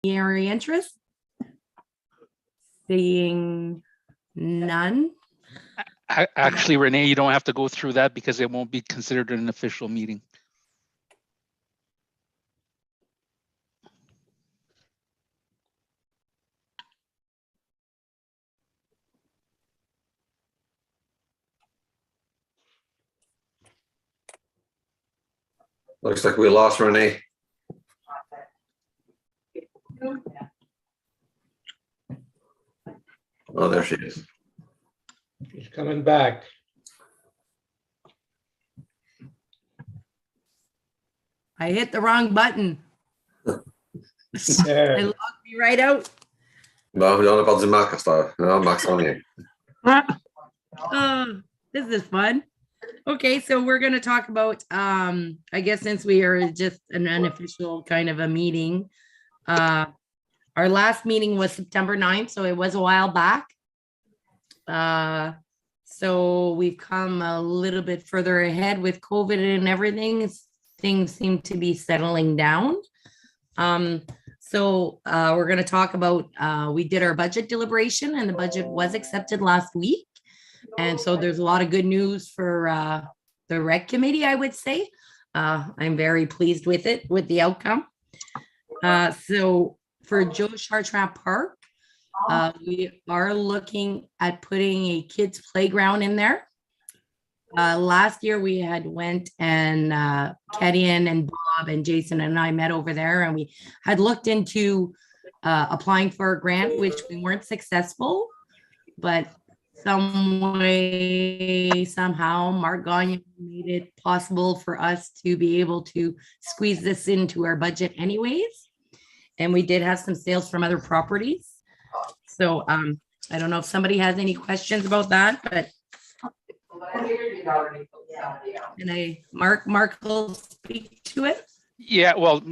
Any interest? Seeing none. Actually, Renee, you don't have to go through that because it won't be considered an official meeting. Looks like we lost Renee. Oh, there she is. He's coming back. I hit the wrong button. It There. locked me right out. No, we don't have Max star. No, Max on you. Oh, this is fun. Okay, so we're going to talk about, I guess since we are just an unofficial kind of a meeting, our last meeting was September 9th, so it was a while back. So we've come a little bit further ahead with COVID and everything. Things seem to be settling down. So we're going to talk about, we did our budget deliberation and the budget was accepted last week. And so there's a lot of good news for the rec committee, I would say. I'm very pleased with it, with the outcome. So for Joe Chartrand Park, we are looking at putting a kids playground in there. Last year we had went and Kedian and Bob and Jason and I met over there and we had looked into applying for a grant, which we weren't successful, but some way, somehow, Mark Gagne made it possible for us to be able to squeeze this into our budget anyways. And we did have some sales from other properties. So I don't know if somebody has any questions about that, but Mark will speak to it. Yeah, well,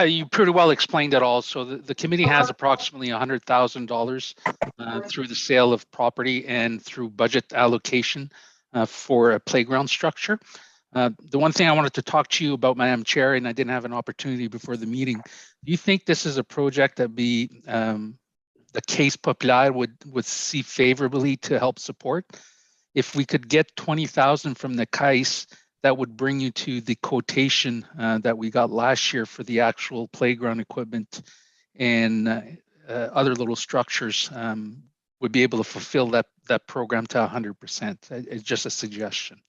you pretty well explained it all. So the committee has approximately $100,000 through the sale of property and through budget allocation for a playground structure. The one thing I wanted to talk to you about, Madam Chair, and I didn't have an opportunity before the meeting. Do you think this is a project that the Case Populaire would see favorably to help support? If we could get 20,000 from the Case, that would bring you to the quotation that we got last year for the actual playground equipment and other little structures would be able to fulfill that program to 100%. It's just a suggestion.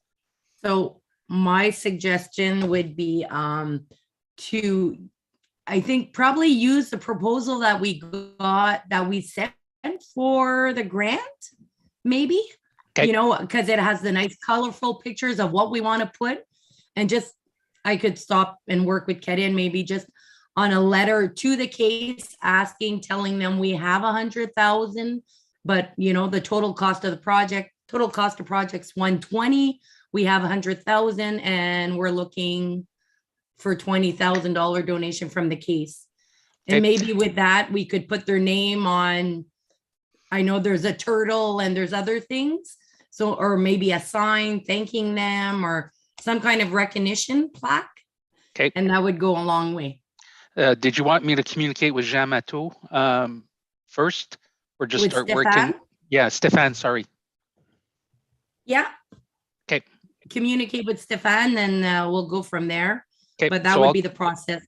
So my suggestion would be to, I think, probably use the proposal that we got, that we sent for the grant, maybe. Okay. You know, because it has the nice colorful pictures of what we want to put, and just I could stop and work with Kedian maybe just on a letter to the Case asking, telling them we have 100,000, but you know, the total cost of project's 120. We have 100,000 and we're looking for $20,000 donation from the Case. And maybe with that, we could put their name on, I know there's a turtle and there's other things. So, or maybe a sign thanking them or some kind of recognition plaque. Okay. And that would go a long way. Did you want me to communicate with Jean Matteau first or just with start Stéphane? Working? Yeah, Stéphane, sorry. Yeah. Okay. Communicate with Stéphane and we'll go from there. Okay. But that would be the process.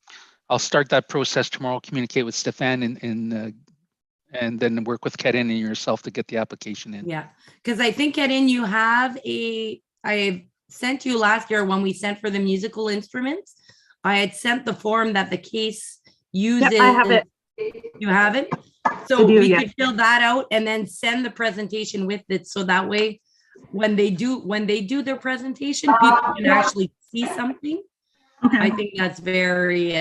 I'll start that process tomorrow, communicate with Stéphane and then work with Kedian and yourself to get the application in. Yeah, because I think Kedian, you have I sent you last year when we sent for the musical instruments. I had sent the form that the Case uses. Yep, I have it. You have it? So we could fill that out and then send the presentation with it. So that way, when they do their presentation, people can actually see something. Okay. I think that's very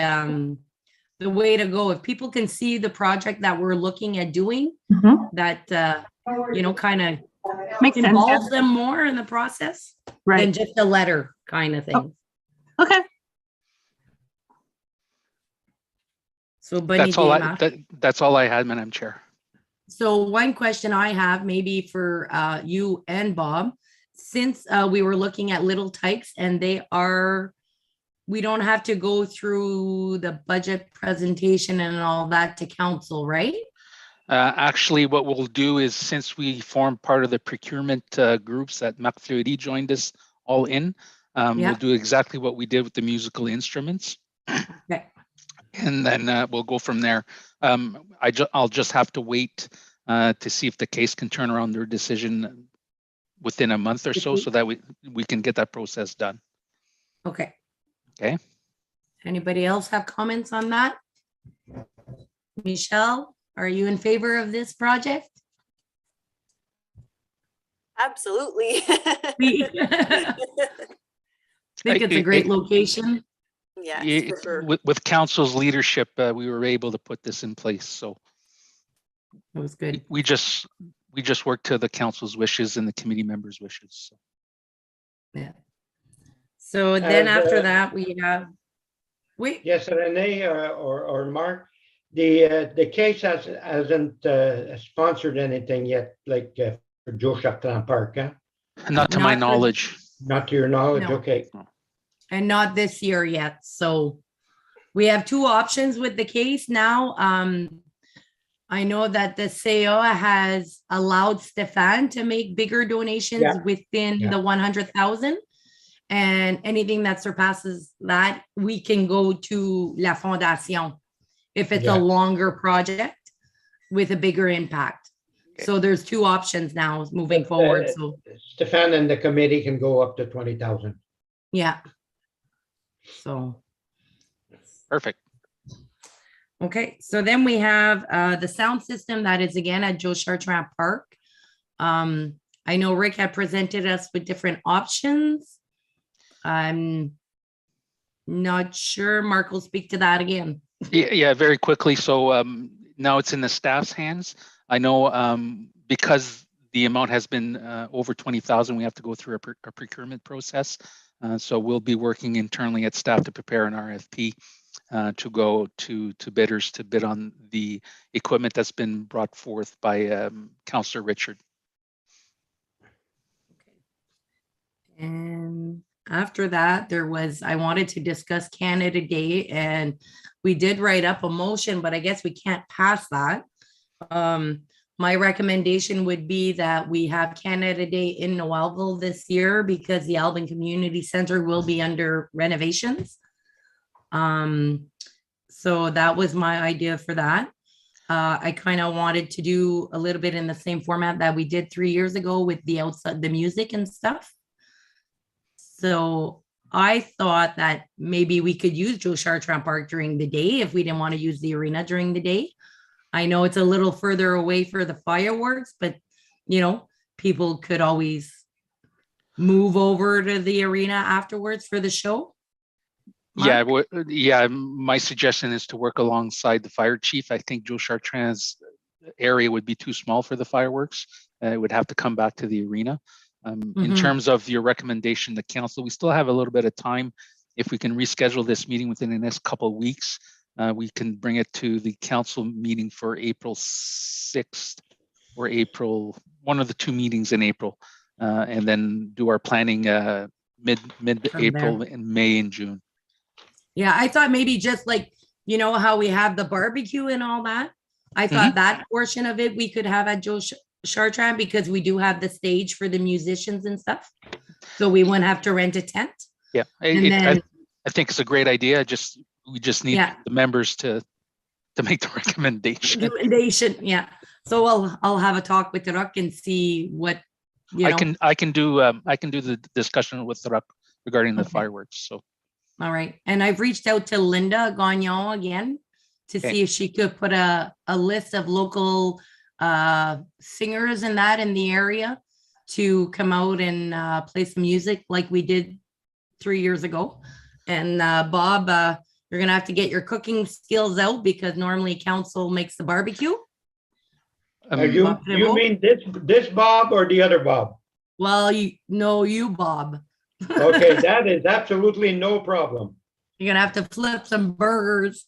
the way to go. If people can see the project that we're looking at doing, that you know, kind of involves them more in the process than just a letter kind of thing. Oh. Okay. So that's all I had, Madam Chair. So one question I have, maybe for you and Bob, since we were looking at Little Tykes and they are we don't have to go through the budget presentation and all that to council, right? Actually, what we'll do is, since we form part of the procurement groups that Marc Fleury joined us all in, Yeah. we'll do exactly what we did with the musical instruments. Okay. And then we'll go from there. I'll just have to wait to see if the case can turn around their decision within a month or so that we can get that process done. Okay. Okay. Anybody else have comments on that? Michelle, are you in favor of this project? Absolutely. I think it's a great location. Yes, for sure. With council's leadership, we were able to put this in place. So It was good. we just worked to the council's wishes and the committee members' wishes. So. Yeah. So then And, after that, we have, wait, Yes, Renee or Mark, the case hasn't sponsored anything yet, like for Joe Chartrand Park, huh? Not to my Not for- knowledge. Not to your knowledge, No. okay. and not this year yet. So we have two options with the case now. I know that the CA has allowed Stefan to make bigger donations Yeah. within Yeah. the 100,000. And anything that surpasses that, we can go to La Fondation if it's Yeah. a longer project with a bigger impact. So there's two options now moving forward. So Stefan and the committee can go up to 20,000. yeah. So, Perfect. okay. So then we have the sound system that is again at Joe Chartrand Park. I know Rick had presented us with different options. I'm not sure. Mark will speak to that again. Yeah, very quickly. So now it's in the staff's hands. I know because the amount has been over 20,000, we have to go through a procurement process. So we'll be working internally at staff to prepare an RFP to go to bidders to bid on the equipment that's been brought forth by Councillor Richard. And after that, I wanted to discuss Canada Day, and we did write up a motion, but I guess we can't pass that. My recommendation would be that we have Canada Day in Noelville this year because the Alvin Community Center will be under renovations. So that was my idea for that. I kind of wanted to do a little bit in the same format that we did 3 years ago with the outside, the music and stuff. So I thought that maybe we could use Joe Chartrand Park during the day if we didn't want to use the arena during the day. I know it's a little further away for the fireworks, but people could always move over to the arena afterwards for the show. Mark? Yeah. My suggestion is to work alongside the fire chief. I think Joe Chartrand's area would be too small for the fireworks. It would have to come back to the arena. In terms of your recommendation to council, we still have a little bit of time. If we can reschedule this meeting within the next couple of weeks, we can bring it to the council meeting for April 6th or one of the two meetings in April, and then do our planning mid-April and May and June. Yeah, I thought maybe just like, how we have the barbecue and all that. I thought that portion of it we could have at Joe Chartrand because we do have the stage for the musicians and stuff. So we wouldn't have to rent a tent. Yeah, I think it's a great idea. We just need the members to make the recommendation. Yeah. So I'll have a talk with Rock and see what I can do the discussion with Rock regarding the fireworks. So all right. And I've reached out to Linda Gagnon again to see if she could put a list of local singers and that in the area to come out and play some music like we did 3 years ago. And Bob, you're gonna have to get your cooking skills out because normally council makes the barbecue. You mean this Bob or the other Bob? Well, you Bob. Okay, that is absolutely no problem. You're gonna have to flip some burgers.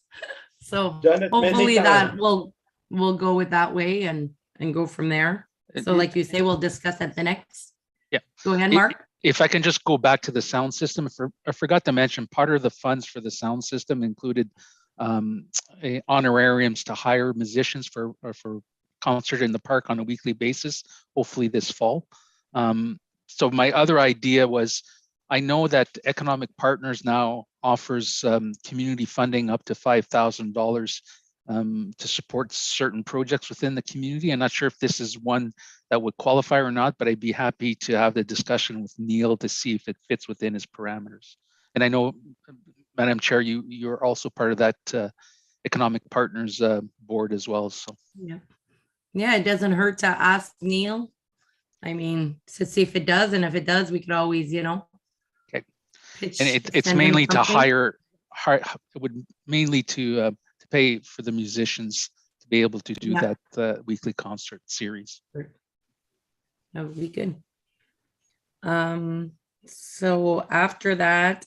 So Done it many hopefully that times. we'll go with that way and go from there. So like you say, we'll discuss at the next. Yeah. Go ahead, Mark. If I can just go back to the sound system, I forgot to mention, part of the funds for the sound system included honorariums to hire musicians for concert in the park on a weekly basis, hopefully this fall. So my other idea was, I know that Economic Partners now offers community funding up to $5,000 to support certain projects within the community. I'm not sure if this is one that would qualify or not, but I'd be happy to have the discussion with Neil to see if it fits within his parameters. And I know, Madam Chair, you're also part of that Economic Partners board as well. So yeah, it doesn't hurt to ask Neil. I mean, to see if it does, and if it does, we could always, okay. Pitch, and it's mainly to hire. It would mainly to pay for the musicians to be able to do that weekly concert series. That would be good. So after that,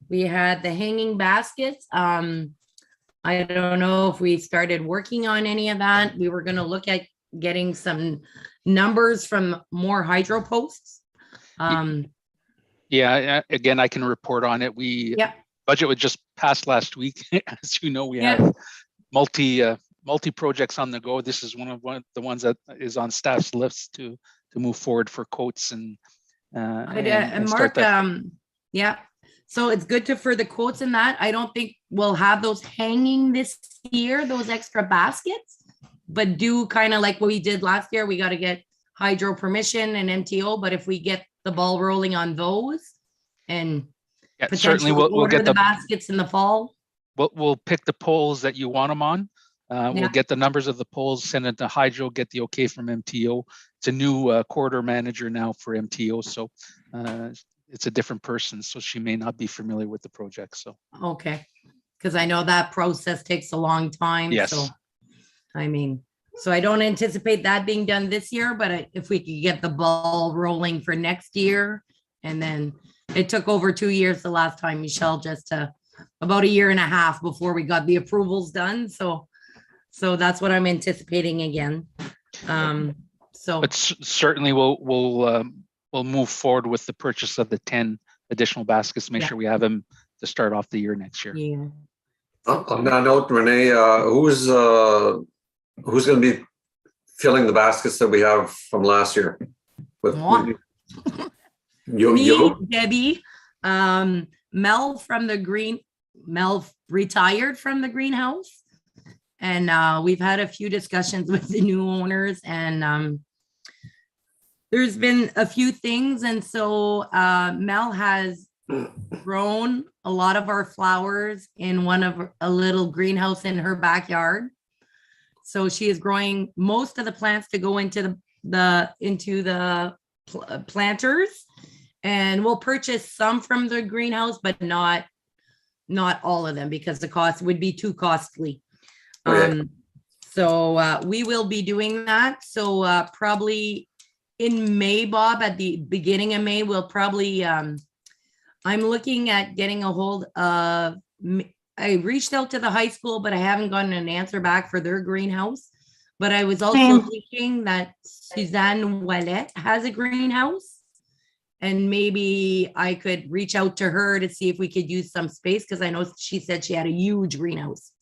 we had the hanging baskets. I don't know if we started working on any of that. We were going to look at getting some numbers from more hydro posts. Yeah, again, I can report on it. Budget was just passed last week. As you know, we have multi projects on the go. This is one of the ones that is on staff's list to move forward for quotes and Mark, so it's good for the quotes in that. I don't think we'll have those hanging this year, those extra baskets, but do kind of like what we did last year. We got to get hydro permission and MTO, but if we get the ball rolling on those and certainly we'll get the baskets in the fall. We'll pick the poles that you want them on. We'll get the numbers of the poles, send it to hydro, get the okay from MTO. It's a new corridor manager now for MTO, so it's a different person, so she may not be familiar with the project. So okay, because I know that process takes a long time. Yes. So I mean, so I don't anticipate that being done this year, but if we could get the ball rolling for next year, and then it took over 2 years the last time, Michelle, just about 1.5 years before we got the approvals done. So that's what I'm anticipating again. But certainly we'll move forward with the purchase of the 10 additional baskets. Make sure we have them to start off the year next year. Yeah. On that note, Renee, who's going to be filling the baskets that we have from last year? With Me, Debbie, Mel retired from the greenhouse, and we've had a few discussions with the new owners, and there's been a few things, and so Mel has grown a lot of our flowers in a little greenhouse in her backyard. So she is growing most of the plants to go into the planters, and we'll purchase some from the greenhouse, but not all of them, because the cost would be too costly. Okay. So we will be doing that. So probably in May, Bob, at the beginning of May, we'll probably, I'm looking at getting a hold of, I reached out to the high school, but I haven't gotten an answer back for their greenhouse. But I was also thinking that Suzanne Ouellet has a greenhouse, and maybe I could reach out to her to see if we could use some space, because I know she said she had a huge greenhouse.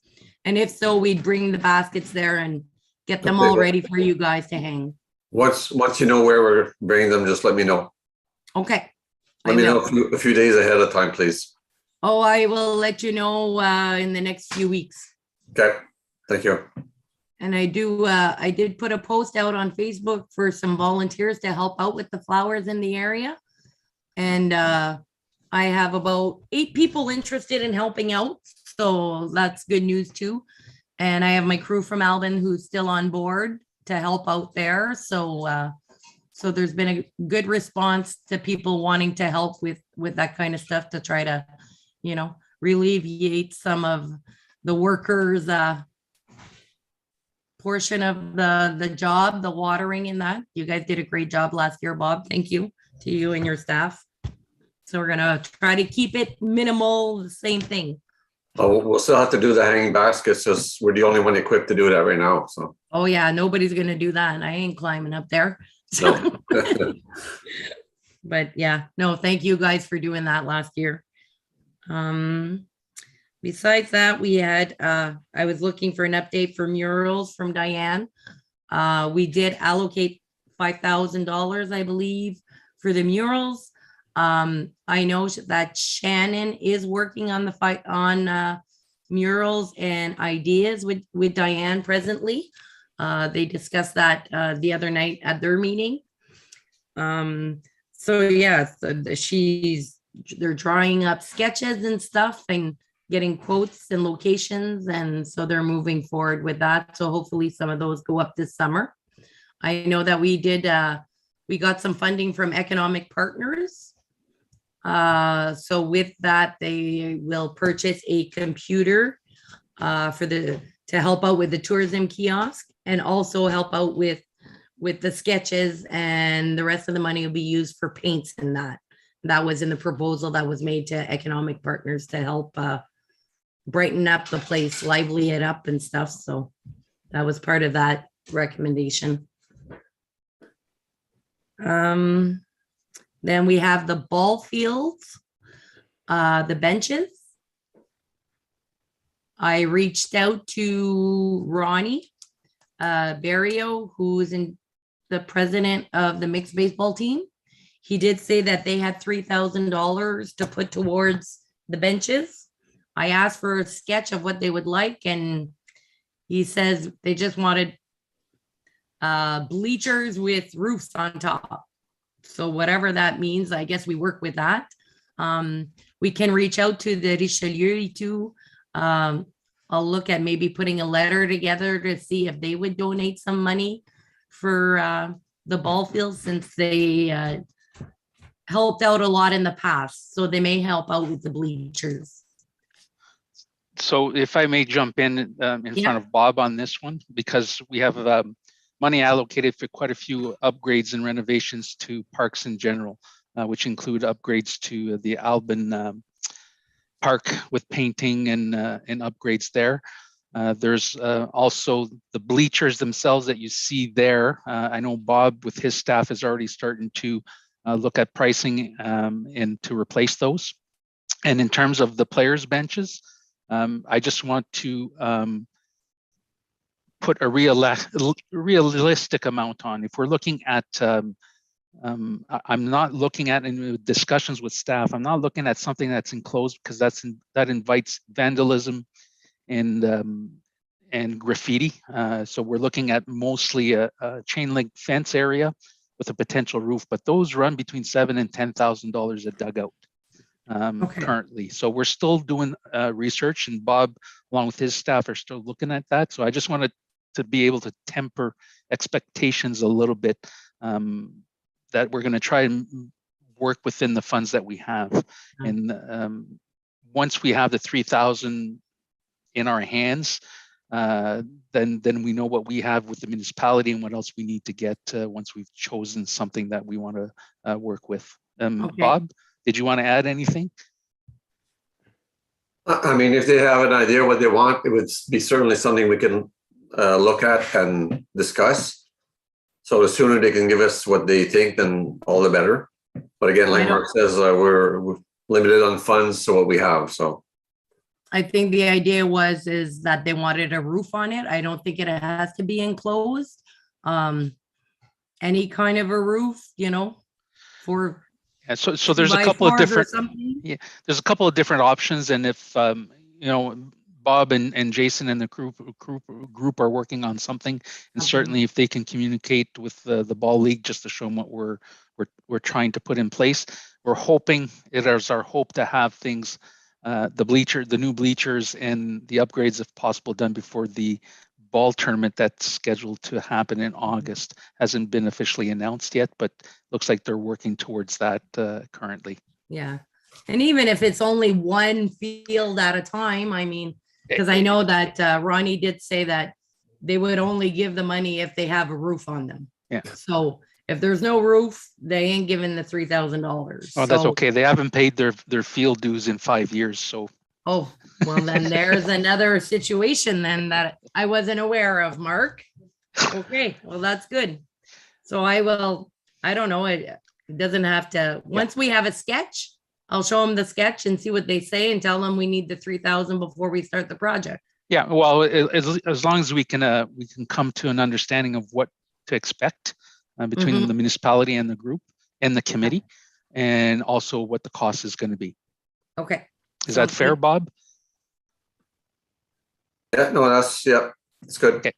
And if so, we'd bring the baskets there and get them all ready for you guys to hang. Once you know where we're bringing them, just let me know. Okay. Let me know a few days ahead of time, please. Oh, I will let you know in the next few weeks. Okay, thank you. And I did put a post out on Facebook for some volunteers to help out with the flowers in the area. And I have about 8 people interested in helping out. So that's good news too. And I have my crew from Alvin who's still on board to help out there. So there's been a good response to people wanting to help with that kind of stuff, to try to, alleviate some of the workers' portion of the job, the watering in that. You guys did a great job last year, Bob. Thank you to you and your staff. So we're gonna try to keep it minimal, the same thing. Oh, we'll still have to do the hanging baskets, because we're the only one equipped to do that right now. So. Oh yeah, nobody's gonna do that. I ain't climbing up there. No. But yeah, no, thank you guys for doing that last year. Besides that, we had, I was looking for an update for murals from Diane. We did allocate $5,000, I believe, for the murals. I know that Shannon is working on the fight on murals and ideas with Diane presently. They discussed that the other night at their meeting. So yeah, they're drawing up sketches and stuff and getting quotes and locations, and so they're moving forward with that. So hopefully some of those go up this summer. I know that we got some funding from economic partners. So with that, they will purchase a computer to help out with the tourism kiosk, and also help out with the sketches, and the rest of the money will be used for paints and that. That was in the proposal that was made to economic partners to help brighten up the place, lively it up and stuff. So that was part of that recommendation. Then we have the ball fields, the benches. I reached out to Ronnie Barrio, who's the president of the mixed baseball team. He did say that they had $3,000 to put towards the benches. I asked for a sketch of what they would like, and he says they just wanted bleachers with roofs on top. So whatever that means, I guess we work with that. We can reach out to the Richelieu too. I'll look at maybe putting a letter together to see if they would donate some money for the ball field, since they helped out a lot in the past. So they may help out with the bleachers. So if I may jump in front of Bob on this one, because we have money allocated for quite a few upgrades and renovations to parks in general, which include upgrades to the Alban Park with painting and upgrades there. There's also the bleachers themselves that you see there. I know Bob with his staff is already starting to look at pricing and to replace those. And in terms of the players' benches, I just want to put a realistic amount on. If we're looking at, I'm not looking at, in discussions with staff, I'm not looking at something that's enclosed, because that invites vandalism and graffiti. So we're looking at mostly a chain link fence area with a potential roof, but those run between $7,000 and $10,000 a dugout currently. So we're still doing research, and Bob, along with his staff, are still looking at that. So I just wanted to be able to temper expectations a little bit, that we're going to try and work within the funds that we have. And once we have the 3,000 in our hands, then we know what we have with the municipality and what else we need to get once we've chosen something that we want to work with. Bob, did you want to add anything? I mean, if they have an idea what they want, it would be certainly something we can look at and discuss. So the sooner they can give us what they think, then all the better. But again, like Mark says, we're limited on funds, so what we have. So I think the idea is that they wanted a roof on it. I don't think it has to be enclosed. Any kind of a roof, for. Yeah, so there's a couple of different. Yeah, there's a couple of different options, and if Bob and Jason and the group are working on something, and certainly if they can communicate with the ball league just to show them what we're trying to put in place, we're hoping, it is our hope to have things, the new bleachers and the upgrades if possible done before the ball tournament that's scheduled to happen in August. Hasn't been officially announced yet, but looks like they're working towards that currently. Yeah, and even if it's only one field at a time, I mean, because I know that Ronnie did say that they would only give the money if they have a roof on them. Yeah. So if there's no roof, they ain't giving the $3,000. Oh, that's okay. They haven't paid their field dues in 5 years, so. Oh, well, then there's another situation then that I wasn't aware of, Mark. Okay, well, that's good. So I don't know, it doesn't have to, once we have a sketch, I'll show them the sketch and see what they say and tell them we need the 3,000 before we start the project. Yeah, well, as long as we can come to an understanding of what to expect between Mhm. the municipality and the group and the committee, and also what the cost is going to be. Okay. Is that Sounds fair, good. Bob? Yeah, no, it's good. Okay.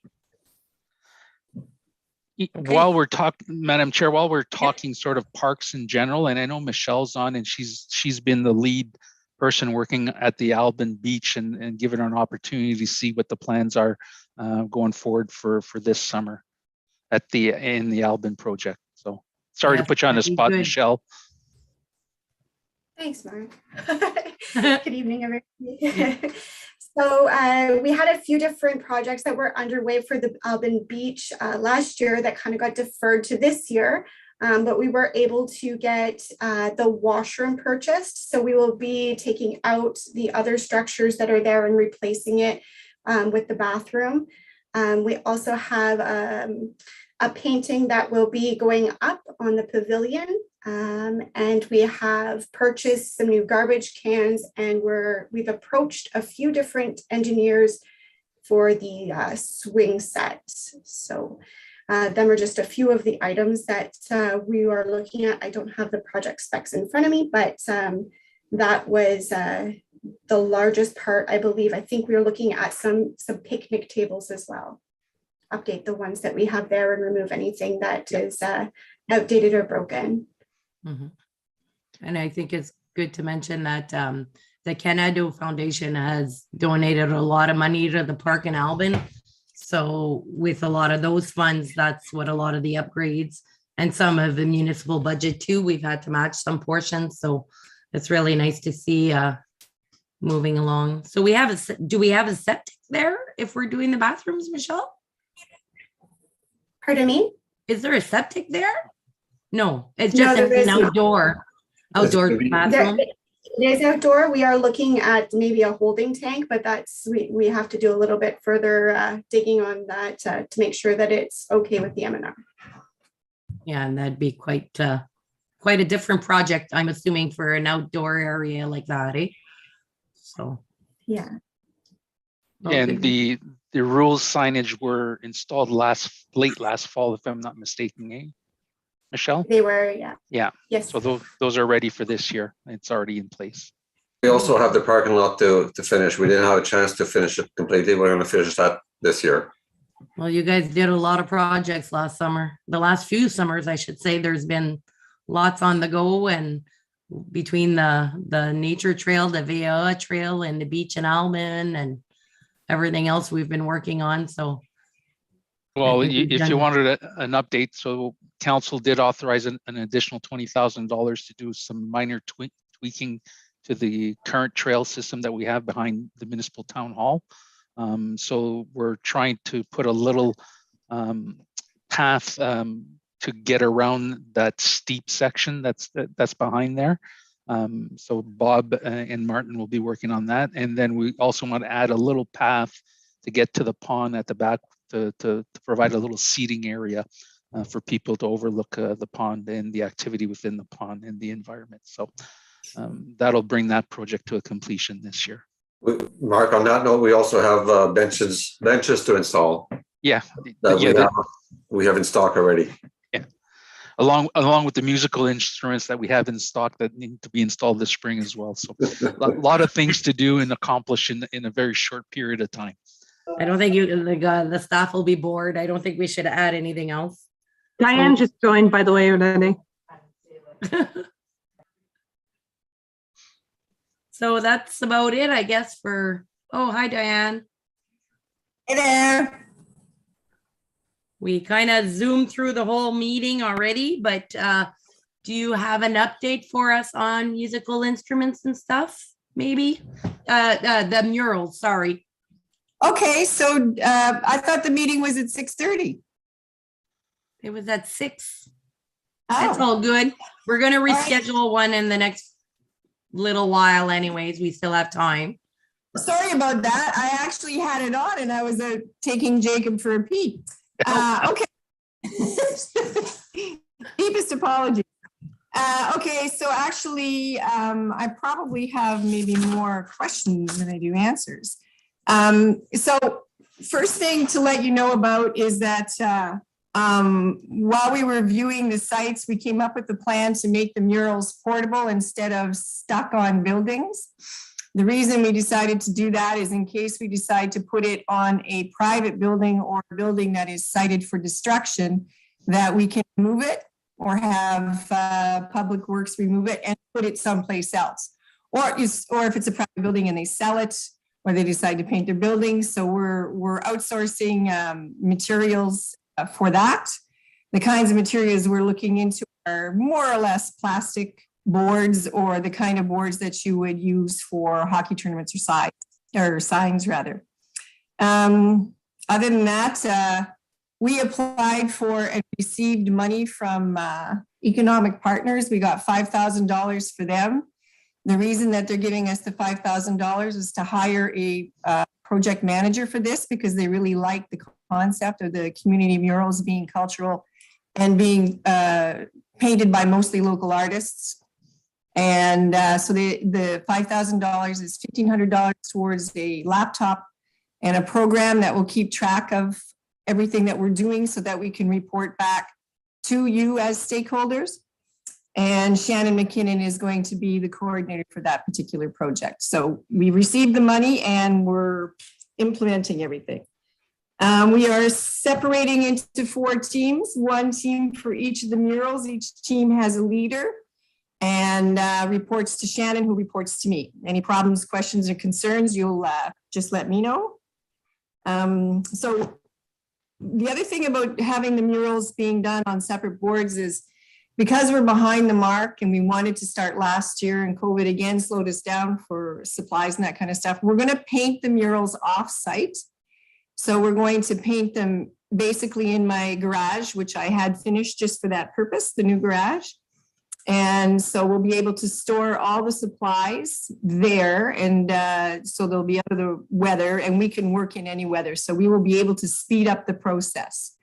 While we're talking, Madam Chair, while we're talking sort of parks in general, and I know Michelle's on, and she's been the lead person working at the Alban Beach and given her an opportunity to see what the plans are going forward for this summer in the Alban project. So sorry to Yes, put you on the that'd be spot, good. Michelle. Thanks, Mark. Good evening, everybody. So we had a few different projects that were underway for the Alban Beach last year that kind of got deferred to this year, but we were able to get the washroom purchased. So we will be taking out the other structures that are there and replacing it with the bathroom. We also have a painting that will be going up on the pavilion. And we have purchased some new garbage cans, and we've approached a few different engineers for the swing set. So them are just a few of the items that we are looking at. I don't have the project specs in front of me, but that was the largest part, I believe. I think we are looking at some picnic tables as well. Update the ones that we have there and remove anything that is outdated or broken. Mhm. And I think it's good to mention that the Canado Foundation has donated a lot of money to the park in Alban. So with a lot of those funds, that's what a lot of the upgrades and some of the municipal budget too, we've had to match some portions. So it's really nice to see moving along. So do we have a septic there if we're doing the bathrooms, Michelle? Pardon me? Is there a septic there? No, it's No, just there an is not. outdoor It's gonna be- bathroom. It is outdoor. We are looking at maybe a holding tank, but we have to do a little bit further digging on that to make sure that it's okay with the M&R. Yeah, and that'd be quite a different project, I'm assuming, for an outdoor area like that, eh? So. Yeah. And the rules signage were installed late last fall, if I'm not mistaken, eh? Michelle? They were, yeah. Yeah. Yes. So those are ready for this year. It's already in place. We also have the parking lot to finish. We didn't have a chance to finish it completely. We're going to finish that this year. Well, you guys did a lot of projects last summer. The last few summers, I should say, there's been lots on the go, and between the nature trail, the Via trail, and the beach in Alban and everything else we've been working on. So Well, think we've if you done- wanted an update, so council did authorize an additional $20,000 to do some minor tweaking to the current trail system that we have behind the municipal town hall. So we're trying to put a little path to get around that steep section that's behind there. So Bob and Martin will be working on that. And then we also want to add a little path to get to the pond at the back to provide a little seating area for people to overlook the pond and the activity within the pond and the environment. So that'll bring that project to a completion this year. Mark, on that note, we also have benches to install Yeah, that we have in stock already. yeah. Along with the musical instruments that we have in stock that need to be installed this spring as well. So a lot of things to do and accomplish in a very short period of time. I don't think the staff will be bored. I don't think we should add anything else. Diane just joined, by the way, Renee. So that's about it, I guess, oh, hi, Diane. Hey there. We kind of zoomed through the whole meeting already, but do you have an update for us on musical instruments and stuff? Maybe the murals, sorry. Okay, so I thought the meeting was at 6:30. It was at 6. It's Oh, all good. We're going to right. reschedule one in the next little while anyways. We still have time. sorry about that. I actually had it on and I was taking Jacob for a pee. Okay. Deepest apology. Okay, so actually, I probably have maybe more questions than I do answers. So first thing to let you know about is that while we were viewing the sites, we came up with the plan to make the murals portable instead of stuck on buildings. The reason we decided to do that is in case we decide to put it on a private building or a building that is cited for destruction, that we can move it or have Public Works remove it and put it someplace else. Or if it's a private building and they sell it, or they decide to paint their building. So we're outsourcing materials for that. The kinds of materials we're looking into are more or less plastic boards or the kind of boards that you would use for hockey tournaments or signs rather. Other than that, we applied for and received money from economic partners. We got $5,000 for them. The reason that they're giving us the $5,000 is to hire a project manager for this because they really like the concept of the community murals being cultural and being painted by mostly local artists. And so the $5,000 is $1,500 towards a laptop and a program that will keep track of everything that we're doing so that we can report back to you as stakeholders. And Shannon McKinnon is going to be the coordinator for that particular project. So we received the money and we're implementing everything. We are separating into 4 teams, 1 team for each of the murals. Each team has a leader and reports to Shannon, who reports to me. Any problems, questions, or concerns, you'll just let me know. So the other thing about having the murals being done on separate boards is because we're behind the mark and we wanted to start last year and COVID again slowed us down for supplies and that kind of stuff, we're going to paint the murals off-site. So we're going to paint them basically in my garage, which I had finished just for that purpose, the new garage. And so we'll be able to store all the supplies there. And so they'll be out of the weather and we can work in any weather. So we will be able to speed up the process.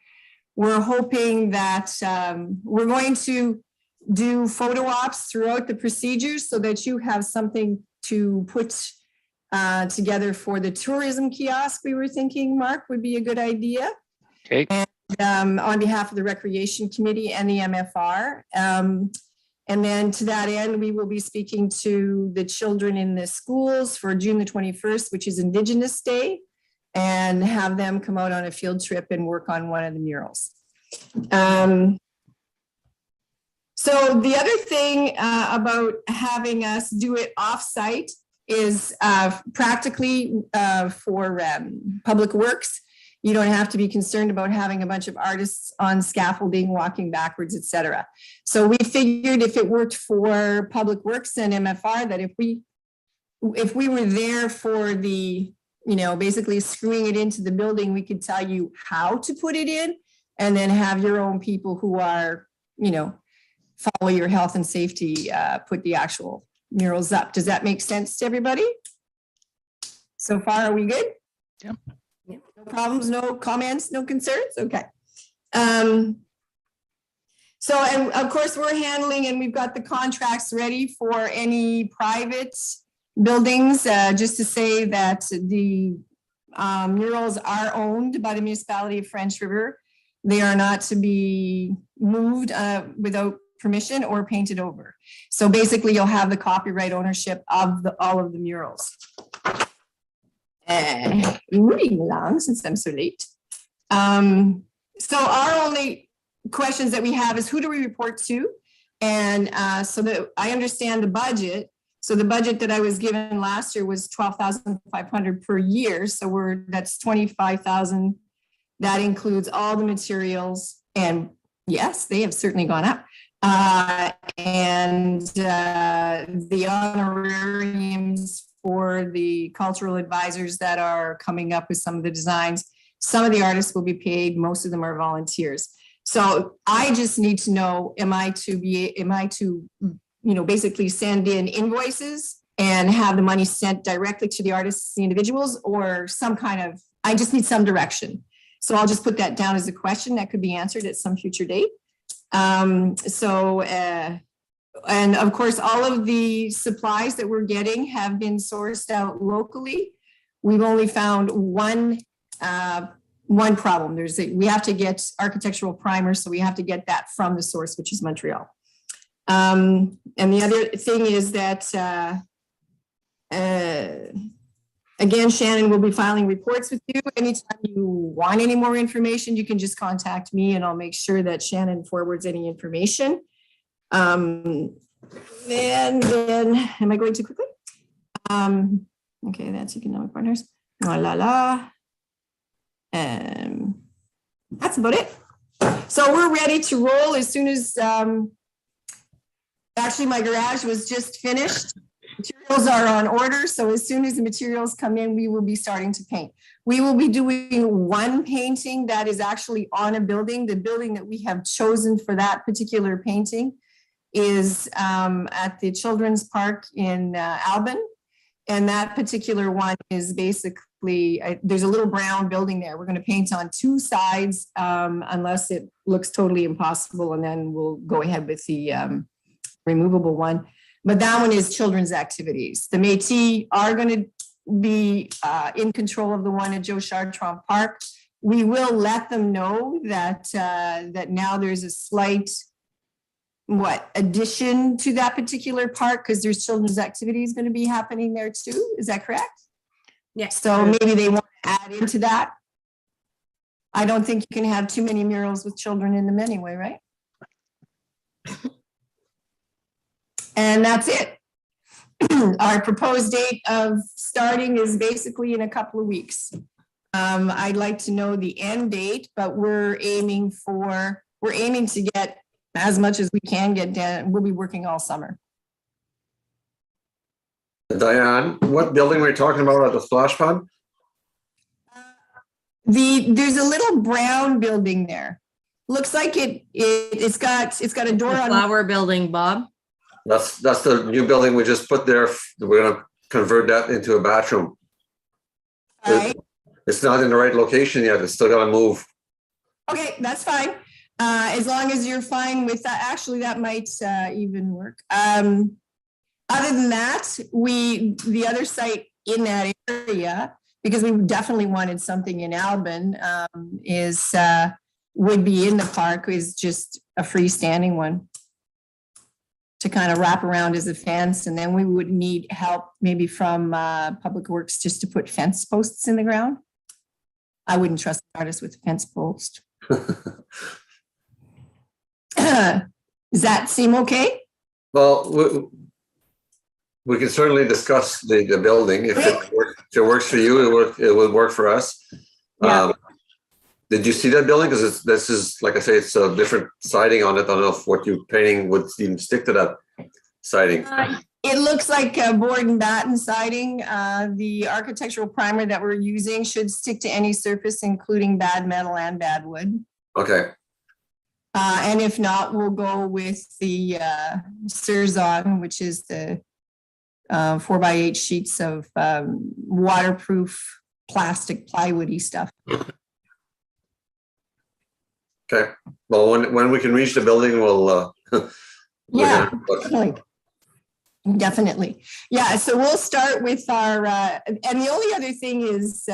We're hoping that we're going to do photo ops throughout the procedures so that you have something to put together for the tourism kiosk. We were thinking, Mark, would be a good idea. Okay. And on behalf of the Recreation Committee and the MFR. And then to that end, we will be speaking to the children in the schools for June the 21st, which is Indigenous Day, and have them come out on a field trip and work on one of the murals. So the other thing about having us do it off-site is practically for Public Works. You don't have to be concerned about having a bunch of artists on scaffolding, walking backwards, etc. So we figured if it worked for Public Works and MFR, that if we were there for the, basically screwing it into the building, we could tell you how to put it in and then have your own people who are, follow your health and safety, put the actual murals up. Does that make sense to everybody? So far, are we good? Yeah. No problems, no comments, no concerns? Okay. So, and of course, we're handling and we've got the contracts ready for any private buildings, just to say that the murals are owned by the municipality of French River. They are not to be moved without permission or painted over. So basically, you'll have the copyright ownership of all of the murals. Moving along since I'm so late. So our only questions that we have is who do we report to? And so that I understand the budget. So the budget that I was given last year was $12,500 per year. So that's $25,000. That includes all the materials. And yes, they have certainly gone up. And the honorariums for the cultural advisors that are coming up with some of the designs. Some of the artists will be paid, most of them are volunteers. So I just need to know, am I to basically send in invoices and have the money sent directly to the artists, the individuals, or some kind of, I just need some direction. So I'll just put that down as a question that could be answered at some future date. And of course, all of the supplies that we're getting have been sourced out locally. We've only found one problem. We have to get architectural primers, so we have to get that from the source, which is Montreal. And the other thing is that, again, Shannon will be filing reports with you. Anytime you want any more information, you can just contact me and I'll make sure that Shannon forwards any information. And then, am I going too quickly? Okay, that's economic partners. That's about it. So we're ready to roll as soon as, actually my garage was just finished. Materials are on order. So as soon as the materials come in, we will be starting to paint. We will be doing one painting that is actually on a building. The building that we have chosen for that particular painting is at the Children's Park in Albin. And that particular one is basically, there's a little brown building there. We're going to paint on two sides unless it looks totally impossible. And then we'll go ahead with the removable one. But that one is children's activities. The Métis are going to be in control of the one at Joe Chartrand Park. We will let them know that that now there's a slight addition to that particular park because there's children's activities going to be happening there too. Is that correct? Yes. So maybe they want to add into that. I don't think you can have too many murals with children in them anyway, right? And that's it. Our proposed date of starting is basically in a couple of weeks. I'd like to know the end date, but we're aiming to get as much as we can get done. We'll be working all summer. Diane, what building were you talking about at the splash pad? There's a little brown building there. Looks like it's got a door The on. flower building, Bob. That's the new building we just put there. We're gonna convert that into a bathroom. All right. It's not in the right location yet. It's still gotta move. Okay, that's fine. As long as you're fine with that. Actually, that might even work. Other than that, the other site in that area, because we definitely wanted something in Albin, would be in the park, is just a freestanding one to kind of wrap around as a fence. And then we would need help maybe from Public Works just to put fence posts in the ground. I wouldn't trust an artist with a fence post. Does that seem okay? Well, we can certainly discuss the building. If it works for you, it will work for us. Yeah. Did you see that building? Because this is, like I say, it's a different siding on it. I don't know if what you're painting would even stick to that siding. It looks like board and batten siding. The architectural primer that we're using should stick to any surface, including bad metal and bad wood. Okay. And if not, we'll go with the Surzon, which is the 4x8 sheets of waterproof plastic plywoody stuff. Okay. Well, when we can reach the building, we'll. Yeah, definitely. Yeah. So we'll start with our. And the only other thing is,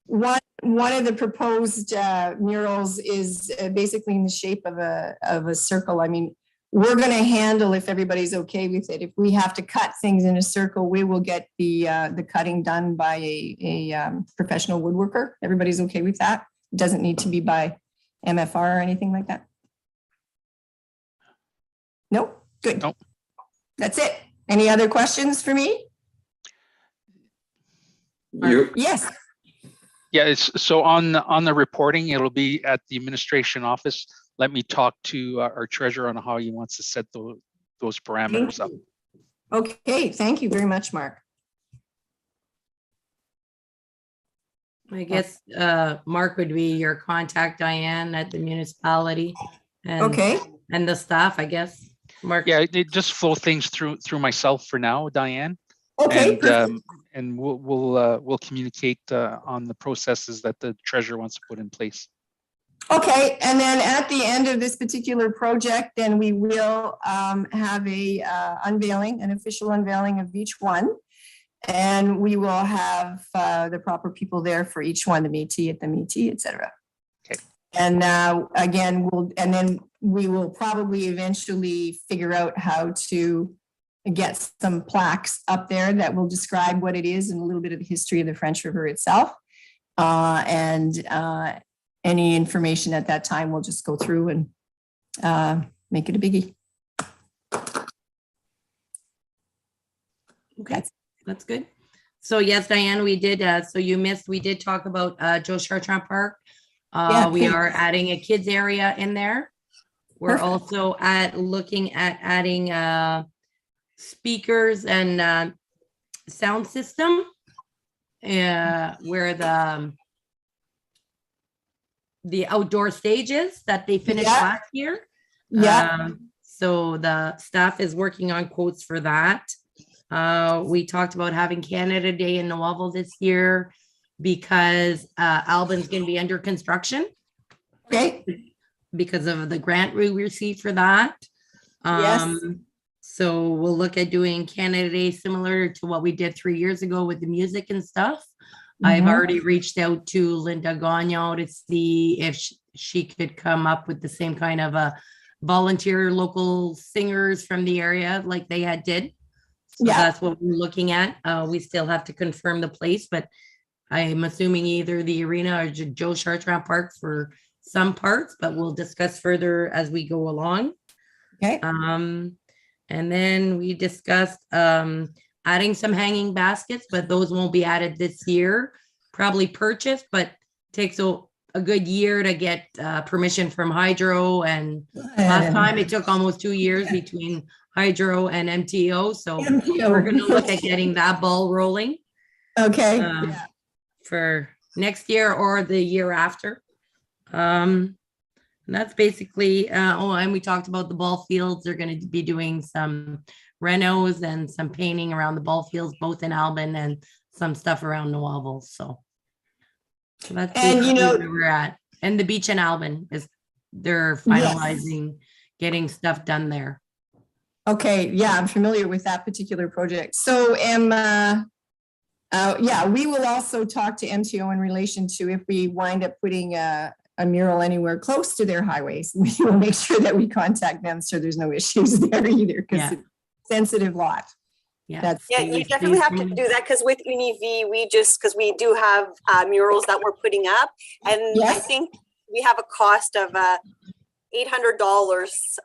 one of the proposed murals is basically in the shape of a circle. I mean, we're going to handle, if everybody's okay with it. If we have to cut things in a circle, we will get the cutting done by a professional woodworker. Everybody's okay with that? It doesn't need to be by MFR or anything like that? Nope. Good. Nope. That's it. Any other questions for me? Yes. Yeah, so on the reporting, it'll be at the administration office. Let me talk to our treasurer on how he wants to set those parameters up. Okay, thank you very much, Mark. I guess Mark would be your contact, Diane, at the municipality. And, Okay. And the staff, I guess. Mark. Yeah, it just flow things through myself for now, Diane. Okay, And perfect. and we'll communicate on the processes that the treasurer wants to put in place. Okay, and then at the end of this particular project, then we will have a unveiling, an official unveiling of each one. And we will have the proper people there for each one, the métis at the métis, et cetera. Okay. And again, then we will probably eventually figure out how to get some plaques up there that will describe what it is and a little bit of the history of the French River itself. Any information at that time, we'll just go through and make it a biggie. Okay, that's good. So yes, Diane, we did, so you missed, we did talk about Joe Chartrand Park. Yeah, We please. are adding a kids area in there. We're Perfect. also looking at adding speakers and sound system where the outdoor stages that they finished Yeah. last year. Yeah. So the staff is working on quotes for that. We talked about having Canada Day in Novel this year because Albin's going to be under construction Okay. because of the grant we received for that. Yes. So we'll look at doing Canada Day similar to what we did 3 years ago with the music and stuff. I've Mhm. already reached out to Linda Gagnon to see if she could come up with the same kind of a volunteer local singers from the area like they had did. So Yeah. that's what we're looking at. We still have to confirm the place, but I'm assuming either the arena or Joe Chartrand Park for some parts, but we'll discuss further as we go along. Okay. And then we discussed adding some hanging baskets, but those won't be added this year. Probably purchased, but takes a good year to get permission from Hydro. And last time it took almost 2 years between Hydro and MTO. So we're going to look at getting that ball rolling Okay. for next year or the year after. And that's basically, and we talked about the ball fields. They're going to be doing some renos and some painting around the ball fields, both in Albin and some stuff around Novel. So that's basically where we're at. And the beach in Albin they're finalizing getting stuff done there. Okay, yeah, I'm familiar with that particular project. So we will also talk to MTO in relation to if we wind up putting a mural anywhere close to their highways. We will make sure that we contact them so there's no issues there either because it's a sensitive lot. Yeah. You definitely have to do that because with UniV, because we do have murals that we're putting up. And I think we have a cost of $800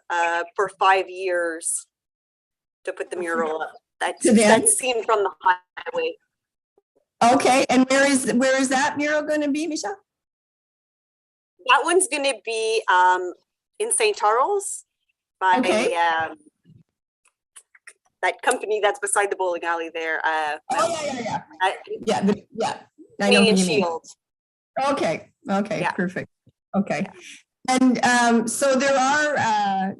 for 5 years to put the mural up. That's seen from the highway. Okay, and where is that mural going to be, Michelle? That one's going to be in St. Charles by that company that's beside the bowling alley there. Canadian Shield. Okay, perfect. Okay, and so there are.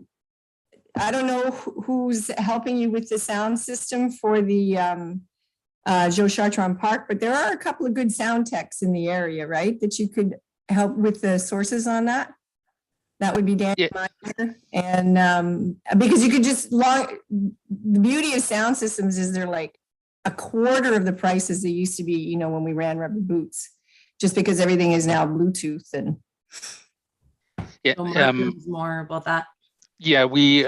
I don't know who's helping you with the sound system for the Joe Chartrand Park, but there are a couple of good sound techs in the area, right? That you could help with the sources on that. That would be Dan Meyer. And because you could just the beauty of sound systems is they're like a quarter of the prices they used to be, when we ran Rubber Boots, just because everything is now Bluetooth and. Yeah. So Mark knows more about that. Yeah, we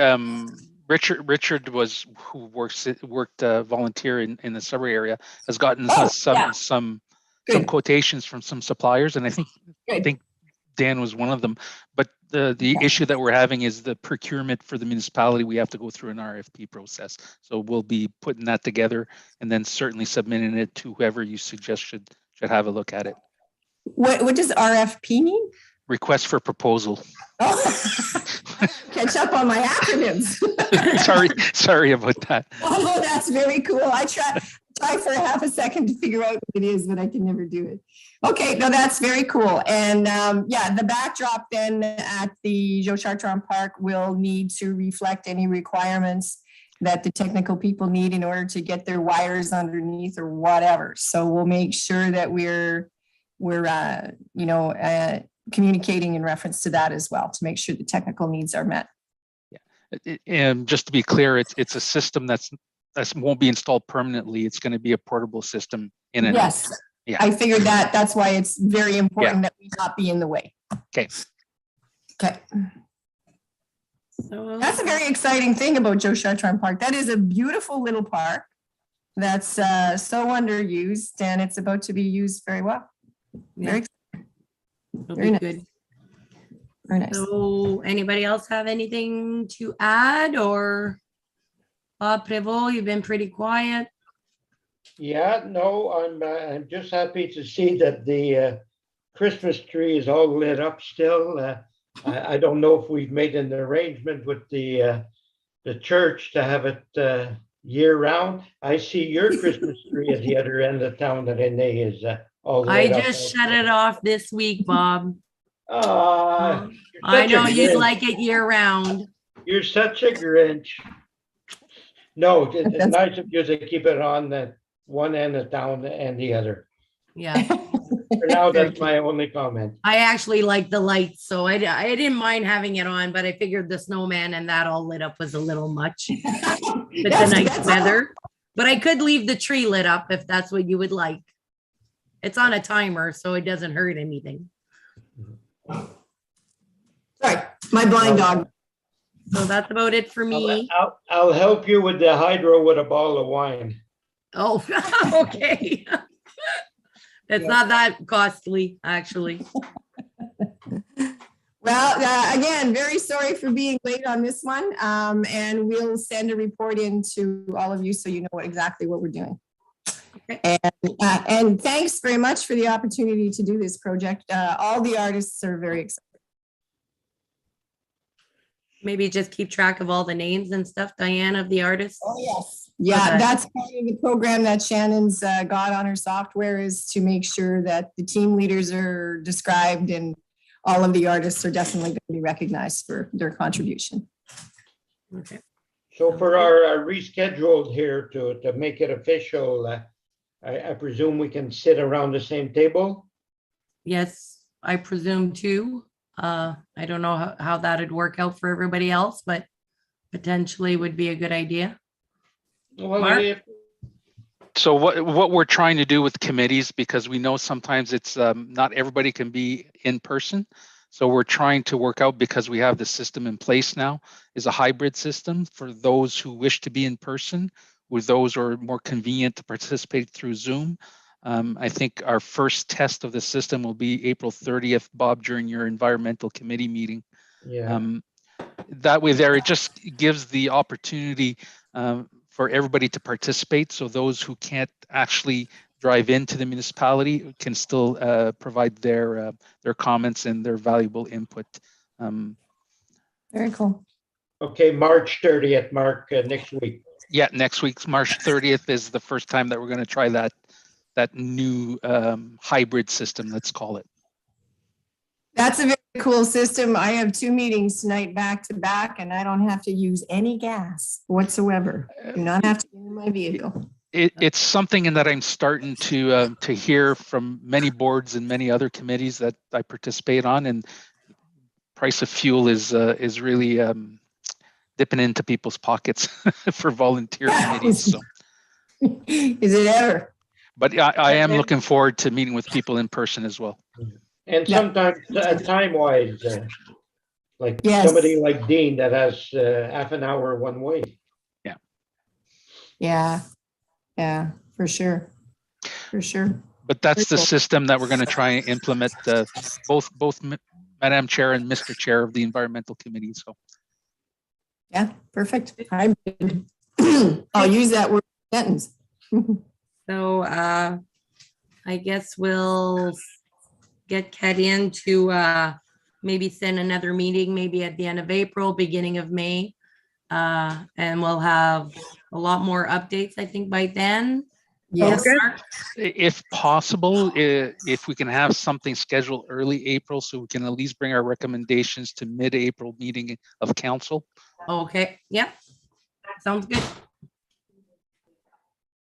Richard was who worked volunteer in the Sudbury area has gotten some quotations from some suppliers, and I think Dan was one of them. But the issue that we're having is the procurement for the municipality. We have to go through an RFP process, so we'll be putting that together and then certainly submitting it to whoever you suggest should have a look at it. What does RFP mean? Request for proposal. Catch up on my acronyms. sorry about that. Oh, that's very cool. I try for a half a second to figure out what it is, but I can never do it. Okay, no, that's very cool. And the backdrop then at the Joe Chartrand Park will need to reflect any requirements that the technical people need in order to get their wires underneath or whatever. So we'll make sure that we're communicating in reference to that as well, to make sure the technical needs are met. And just to be clear, it's a system that won't be installed permanently. It's going to be a portable system in and out. Yes, yeah. I figured that. That's why it's very important that we not be in the way. Okay. Okay. So that's a very exciting thing about Joe Chartrand Park. That is a beautiful little park that's so underused, and it's about to be used very well. Yeah. Very nice. Good. Very nice. So anybody else have anything to add, or Bob Prévost, you've been pretty quiet. Yeah, no, I'm just happy to see that the Christmas tree is all lit up still. I don't know if we've made an arrangement with the church to have it year round. I see your Christmas tree at the other end of town that Renee is all lit I up. just shut it off this week, Bob. I know you'd like it year round. You're such a Grinch. No, it's nice of you to keep it on that one end of town and the other. Yeah. For now, that's my only comment. I actually like the lights, so I didn't mind having it on, but I figured the snowman and that all lit up was a little much. With the nice weather. But I could leave the tree lit up if that's what you would like. It's on a timer, so it doesn't hurt anything. Sorry, my blind dog. So that's about it for me. I'll help you with the hydro with a bottle of wine. Oh, okay. It's not that costly, actually. Well, again, very sorry for being late on this one. And we'll send a report in to all of you so you know exactly what we're doing. Okay. And thanks very much for the opportunity to do this project. All the artists are very excited. Maybe just keep track of all the names and stuff, Diane, of the artists. Oh, yes. Yeah, okay. That's part of the program that Shannon's got on her software, is to make sure that the team leaders are described and all of the artists are definitely going to be recognized for their contribution. Okay. So for our rescheduled here to make it official, I presume we can sit around the same table? Yes, I presume too. I don't know how that'd work out for everybody else, but potentially would be a good idea. Well, so what we're trying to do with committees, because we know sometimes it's not everybody can be in person. So we're trying to work out, because we have the system in place now, is a hybrid system for those who wish to be in person, with those who are more convenient to participate through Zoom. I think our first test of the system will be April 30th, Bob, during your environmental committee meeting. Yeah. That way there, it just gives the opportunity for everybody to participate. So those who can't actually drive into the municipality can still provide their comments and their valuable input. Very cool. Okay, March 30th, Mark, next week. Yeah, next week's March 30th is the first time that we're going to try that new hybrid system, let's call it. That's a very cool system. I have 2 meetings tonight back to back, and I don't have to use any gas whatsoever. Do not have to get in my vehicle. It's something in that I'm starting to hear from many boards and many other committees that I participate on, and price of fuel is really dipping into people's pockets for volunteer committees. So. Is it ever? But I am looking forward to meeting with people in person as well. And sometimes time-wise, like somebody like Dean that has half an hour one way. Yeah, for sure. But that's the system that we're going to try and implement, both Madam Chair and Mr. Chair of the Environmental Committee. So. Yeah, perfect. I'll use that word sentence. So I guess we'll get Kat in to maybe send another meeting, maybe at the end of April, beginning of May. And we'll have a lot more updates, I think, by then. Yes. If possible, if we can have something scheduled early April, so we can at least bring our recommendations to mid-April meeting of council. Okay, yeah. Sounds good.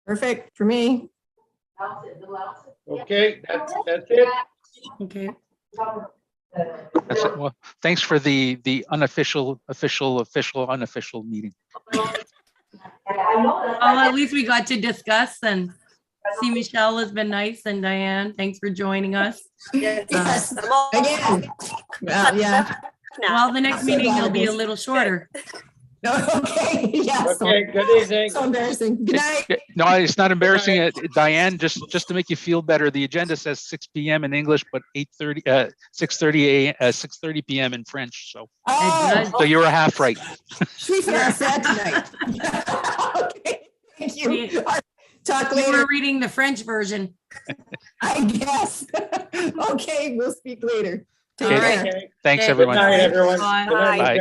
Perfect for me. Okay, that's it. Okay. That's it. Well, thanks for the unofficial, unofficial meeting. Well, at least we got to discuss and see Michelle has been nice, and Diane, thanks for joining us. Yes, I'm all again. Well, yeah. now. Well, the next So meeting glad will it be a is. little shorter. Okay, yes. Okay, good evening. So embarrassing. Good night. No, it's not embarrassing, Diane. Just to make you feel better, the agenda says 6 p.m. in English, but 6:30 p.m. in French. So, Oh, so you're a half right. we found that tonight. Okay, thank you. Talk We later, were reading the French version. I guess. Okay, we'll speak later. Take Okay. care. Okay. Thanks, Okay. everyone. Good night, everyone. Bye. Good night, Bye. Michelle.